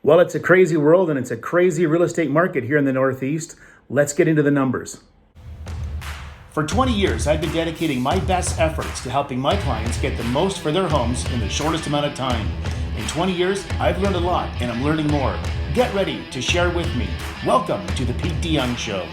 Well, it's a crazy world and it's a crazy real estate market here in the Northeast. Let's get into the numbers. For 20 years, I've been dedicating my best efforts to helping my clients get the most for their homes in the shortest amount of time. In 20 years, I've learned a lot and I'm learning more. Get ready to share with me. Welcome to the Pete DeYoung Show.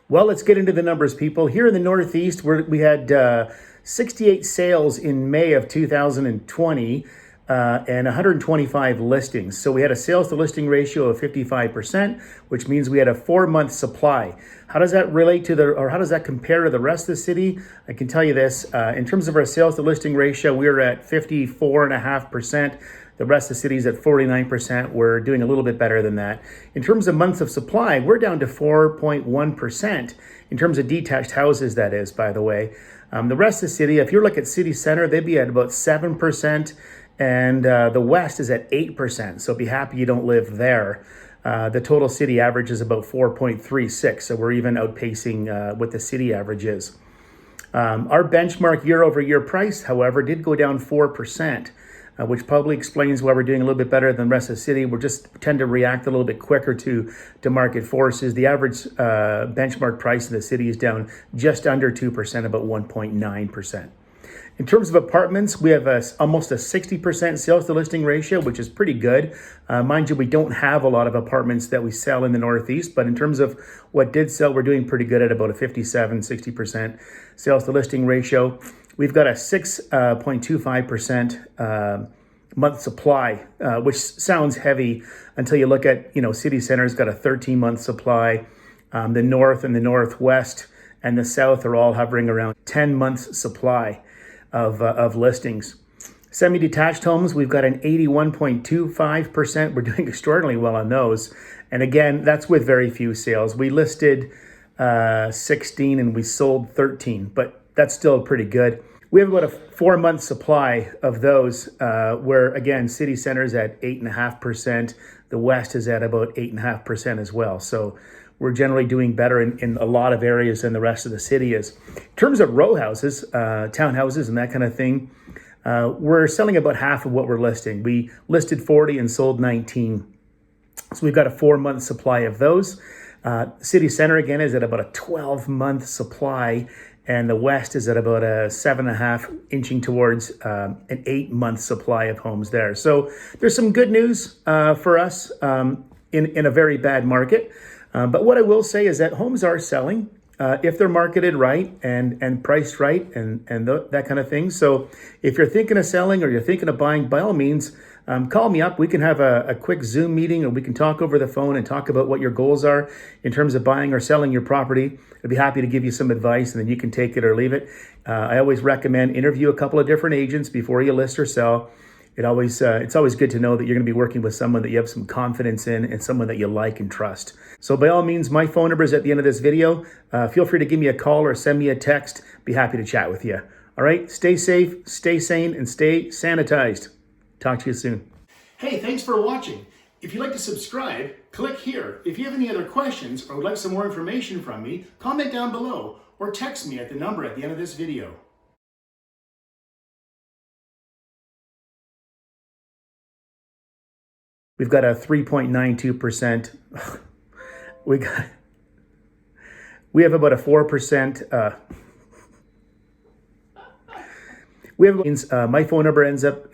Well, let's get into the numbers, people. Here in the Northeast, we had 68 sales in May of 2020 and 125 listings. So we had a sales to listing ratio of 55%, which means we had a 4-month supply. How does that relate to how does that compare to the rest of the city? I can tell you this, in terms of our sales to listing ratio, we are at 54.5%. The rest of the city's at 49%. We're doing a little bit better than that. In terms of months of supply, we're down to 4.1%. In terms of detached houses, that is, by the way. The rest of the city, if you look at city center, they'd be at about 7%, and the west is at 8%. So be happy you don't live there. The total city average is about 4.36, so we're even outpacing what the city average is. Our benchmark year-over-year price, however, did go down 4%. Which probably explains why we're doing a little bit better than the rest of the city. We just tend to react a little bit quicker to market forces. The average benchmark price in the city is down just under 2%, about 1.9%. In terms of apartments, we have almost a 60% sales to listing ratio, which is pretty good. Mind you, we don't have a lot of apartments that we sell in the Northeast, but in terms of what did sell, we're doing pretty good at about a 60% sales to listing ratio. We've got a 6.25% month supply, which sounds heavy until you look at, city center's got a 13-month supply. The north and the northwest and the south are all hovering around 10 months supply of listings. Semi-detached homes, we've got an 81.25%. We're doing extraordinarily well on those. And again, that's with very few sales. We listed 16 and we sold 13, but that's still pretty good. We have about a 4-month supply of those, where again, city center is at 8.5%. The west is at about 8.5% as well. So we're generally doing better in a lot of areas than the rest of the city is. In terms of row houses, townhouses and that kind of thing, we're selling about half of what we're listing. We listed 40 and sold 19. So we've got a 4-month supply of those. City center again is at about a 12-month supply. And the west is at about a 7.5, inching towards an 8-month supply of homes there. So there's some good news for us in a very bad market. But what I will say is that homes are selling if they're marketed right and priced right and that kind of thing. So if you're thinking of selling or you're thinking of buying, by all means, call me up. We can have a quick Zoom meeting, or we can talk over the phone and talk about what your goals are in terms of buying or selling your property. I'd be happy to give you some advice, and then you can take it or leave it. I always recommend interview a couple of different agents before you list or sell. It's always good to know that you're going to be working with someone that you have some confidence in and someone that you like and trust. So by all means, my phone number is at the end of this video. Feel free to give me a call or send me a text. Be happy to chat with you. All right, stay safe, stay sane, and stay sanitized. Talk to you soon. Hey, thanks for watching. If you'd like to subscribe, click here. If you have any other questions or would like some more information from me, comment down below or text me at the number at the end of this video. We've got a 3.92%. We have about a 4%. My phone number ends at